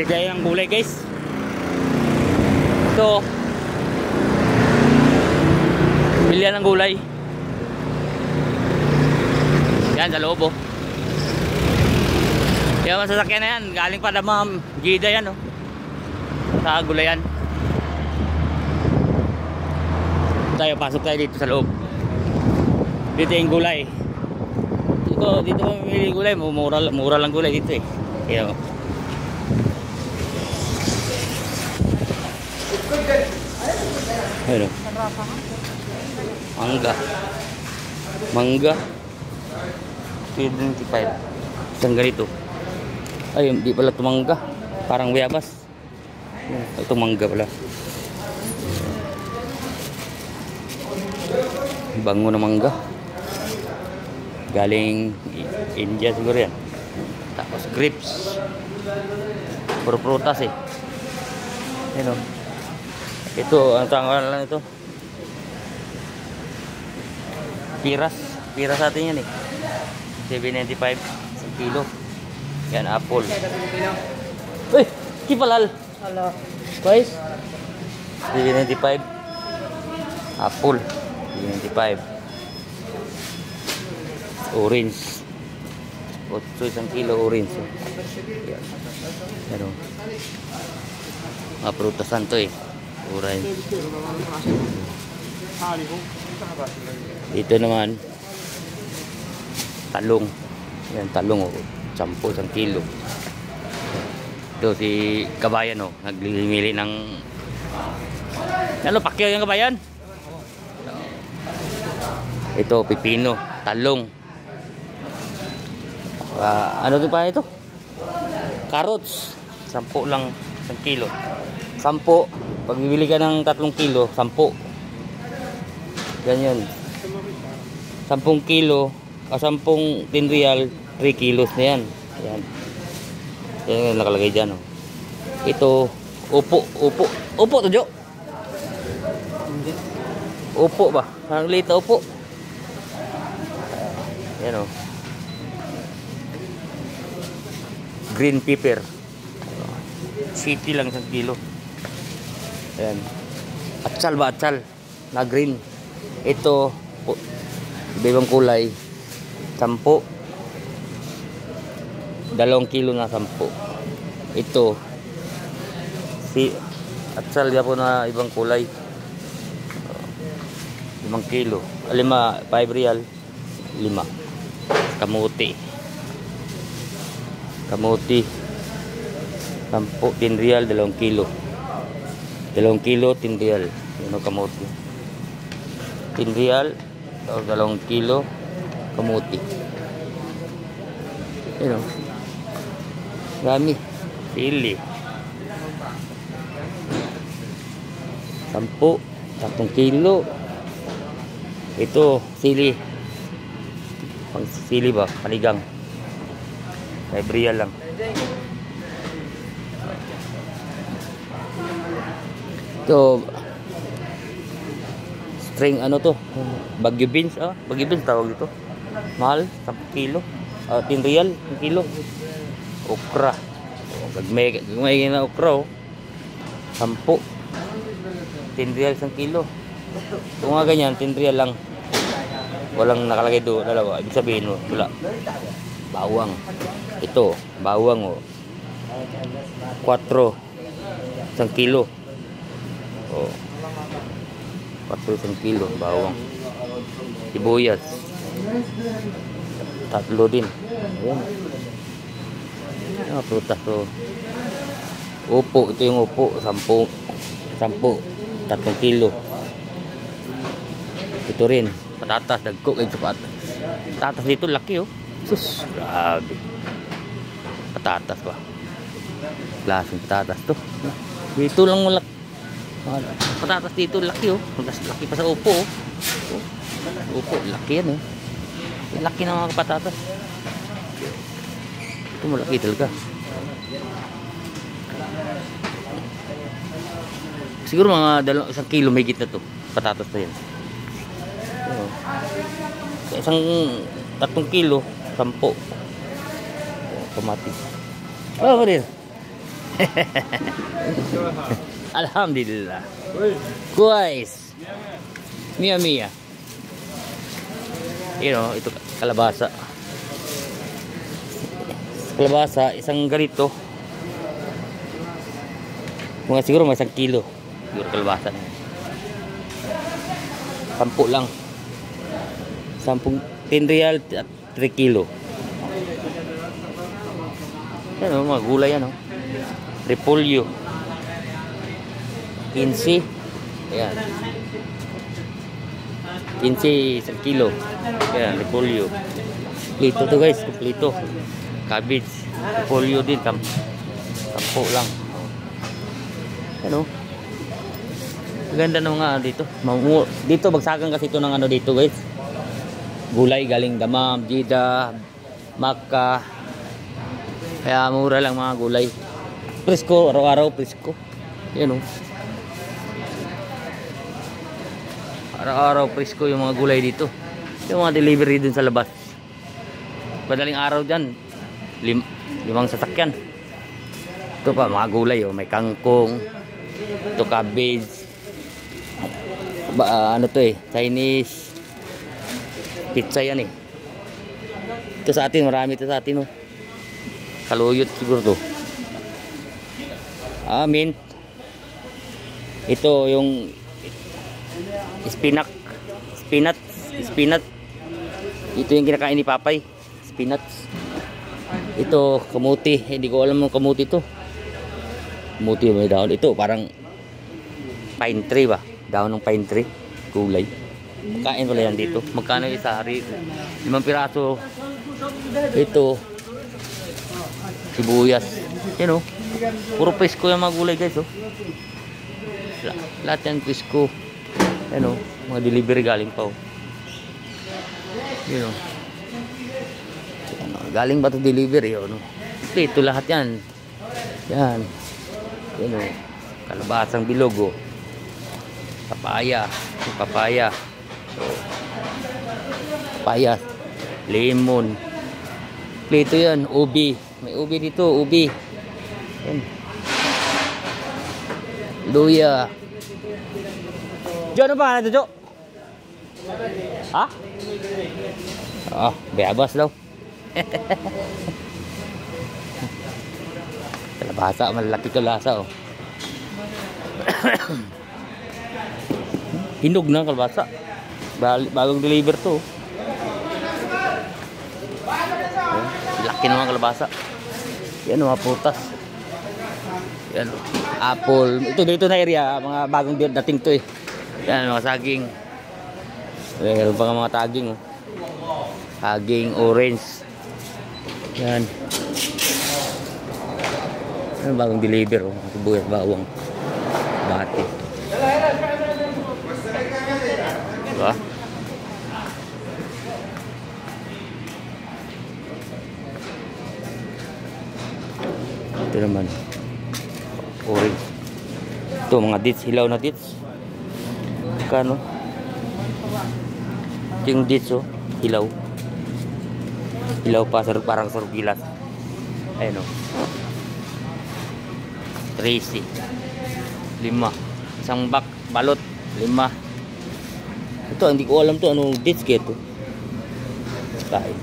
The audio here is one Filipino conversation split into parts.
Bili tayo ng gulay guys. Ito, bilihan ng gulay. Yan sa loob oh. Yung masasakyan na yan, galing pa na Ma'am Gida yan oh. Sa gulayan. Tayo, pasok tayo dito sa loob. Dito yung gulay. Dito mamimili gulay, mura lang gulay dito eh. Kaya ayun oh. Mangga 25. Isang ganito. Ay, hindi pala ito mangga, parang bayabas. Ito mangga pala. Bango na mangga, galing India siguro yan. Tapos grapes, puro prutas eh. Ayun o. Ito, ang tanggal lang ito, piras natin yan eh. 7.95 sa kilo. Yan, apple. Uy, kipalal. Hala. Guys, 7.95 apple. 7.95 orange. 8 isang kilo orange. Yan. Ano? Mga prutasan to eh. Orange. Ito naman talong. Yan, talong oh. 10 isang kilo. Ito si kabayan oh, naglimili ng ano, pakyaw yung kabayan. Ito pipino, talong. Ano din pa ito? Carrots. 10 lang isang kilo. 10. Pag bibili ka ng 3 kilo, 10. Ganyan. 10 kilo, 10 10 real, 3 kilos na yan. Yan. Yan yung nakalagay dyan. Oh. Ito, upo. Upo to, Jo. Upo ba? Parang liit na upo. Yan o. Green pepper. City lang 1 kilo. Ayan. Atsal ba? Atsal. Na green. Ito, ibang kulay. 10. 2 kilo na 10. Ito si atsal po na ibang kulay. 5 kilo. 5 real. 5. Kamuti 10 real, 2 kilo. 2 kilo 10 real. Ano kamuti? 10 real o 2 kilo kamuti. Ano? Dami. Sili 10, 3 kilo. Ito sili. Pang sili ba? Panigang. 5 real lang. Ito string ano to? Bagyo beans, bagyo beans tawag ito. Mahal, 10 kilo. 10 real, 1 kilo. Okra. Gagmay na okra oh. 10. 10 real 1 kilo. Kung nga ganyan, 10 real lang. Walang nakalagay doon, dalawa. Ibig sabihin oh, wala. Bawang. Ito, bawang oh. 4. 1 kilo. Oh. 4 1 kilo bawang. Sibuyas 3 din. Ayan. Prutas to. Upo, ito yung upo 10. 3 kilo. Ito rin patatas, dagko kay patatas dito laki oh. Sus, grabe. Patatas ba? Klaseng patatas to. Dito lang malaki. Patatas dito laki oh. Mas laki pa sa upo oh. Upo, laki yan oh. Laki ng mga patatas. Ito malaki talaga. Siguro mga 1 kilo may gitna to. Patatas na yan. Isang 3 kilo 10. Kamatis. Oh, din. Alhamdulillah. Guys. Mia mia. You know, ito kalabasa. Kalabasa, isang ganito. Mga siguro may 1 kilo. Siguro kalabasa na. 10 lang. 10 real at 3 kilo. Yan o, mga gulay yan o. Repolyo. 15. Ayan. 15, 1 kilo. Ayan, repolyo. Kompleto to guys, kompleto. Cabbage. Repolyo din, 10 lang. Ano? Ganda ng mga dito. Dito bagsakan kasi ito ng ano dito guys. Gulay galing Damam, Jeddah, Makkah. Kaya mura lang mga gulay. Presko, araw-araw presko. Yan o. Araw-araw presko yung mga gulay dito. Yung mga delivery dun sa labas. Madaling araw dyan. 5 sasakyan. Ito pa mga gulay o. May kangkong. Ito cabbage. Ano to eh. Chinese. Pizza yan eh. Ito sa atin. Marami ito sa atin o. Kaluyot siguro to. Mint. Ito yung spinach. Ito yung kinakain ni Papay. Spinach. Ito kamuti. Hindi ko alam ng kamuti to. Kamuti may dahon. Ito parang pine tree ba? Dahon ng pine tree. Gulay. Kain pala yan dito. Magkano yung isa? 5 piraso. Ito sibuyas. Yan o. Puro presko yung mga gulay guys o. Lahat yan presko. Yan o. Mga delivery galing pa o. Yan o. Galing ba ito delivery o? Ito lahat yan. Yan. Yan o. Kalabasang bilog o. Papaya. Papaya. Papaya. Lemon. Ito yan. Ubi. May ubi dito, ubi. Yan. Luya. Jo, ano pa? Ano Jo? Ha? Bayabas daw. Kalabasa, malaki kalabasa oh. Hinog na kalabasa. Bagong deliver to. Laki naman kalabasa. Yan mga prutas. Yan apple. Ito dito na area, mga bagong dating to eh. Yan mga saging. Meron pa mga taging oh. Saging, orange. Yan. Yan bagong deliver oh. Sibuyas, bawang. Bati. Diba? Ito naman orange. Ito mga dates, hilaw na dates. Kano? Yung dates oh, hilaw. Hilaw pa, parang sorbilas. Ayun oh. 13. 5. Isang balot 5. Ito hindi ko alam to anong dates kaya to. Kain.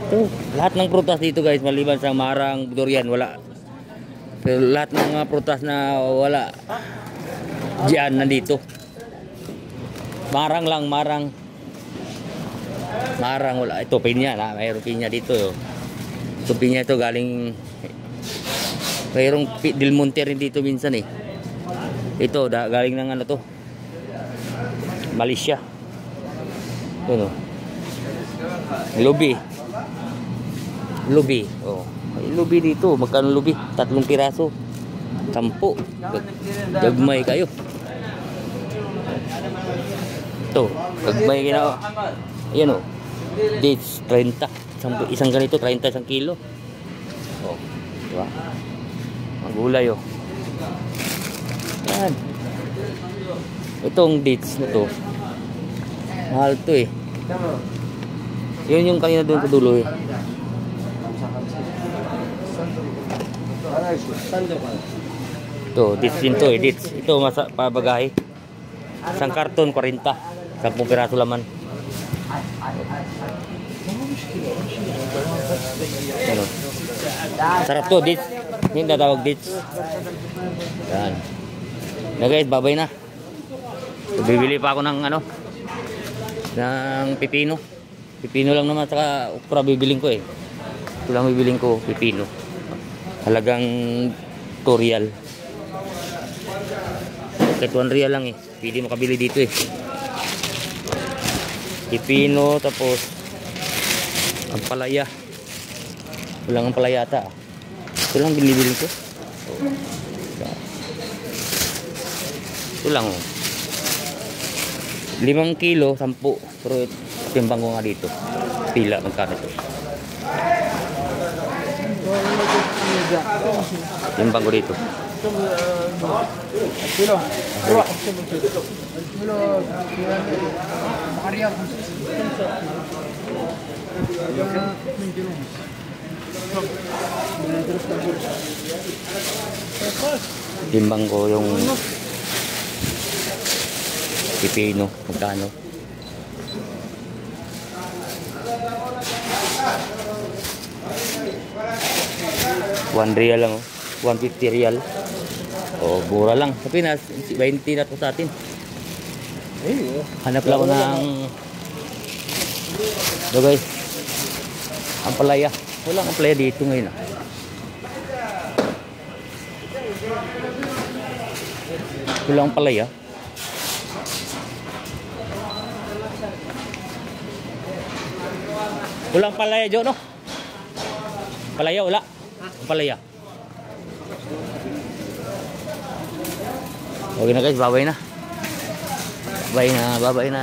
Ito, lahat ng prutas dito guys, maliban sa marang, durian, wala. Pero lahat ng mga prutas na wala diyan nandito. Marang lang, marang. Marang wala. Ito pinya, mayroong pinya dito. Ito pinya ito galing mayroong Del Monte rin dito minsan eh. Ito galing ng ano to? Malaysia. Ito no. Lubi. Oh. May lubi dito. Magkano lubi? 3 piraso. 10. Gagmay kayo. Ito. Gagmay kayo. Ayan o. Dates 30. Isang ganito 30 isang kilo. Oh. Diba? Ang gulay o. Yan. Itong dates na to. Mahal to eh. Yun yung kanina doon sa dulo eh. Ito, dates din to eh, dates. Ito, pabagahe. Isang karton, 40. 10 piraso laman. Ano? Sarap to, dates. Hindi natawag dates. Yan. Na guys, babay na. Bibili pa ako ng ano, ng pipino. Pipino lang naman, saka okra bibiling ko eh. Ito lang bibiling ko, pipino. Halagang 2 real. Kahit 1 real lang eh. Pwede makabili dito eh. Pipino, tapos ang palaya. Walang ang palaya ata. Ito lang binibiling ko. Ito lang oh. 5 kilo, 10. Pero timbang ko nga dito. Pila, magkano ito? Timbang ko dito. Timbang ko yung pipino, magkano? ₱1 lang oh. 150 real. Oh, mura lang. Sabi na 20 na to sa atin. Hanap lang ako ng ito guys. Ang palaya. Walang ang palaya dito ngayon ah. Walang ang palaya. Walang palaya dyan, no? Palaya, wala. Palaya. Okay na guys, babay na. Babay na, babay na.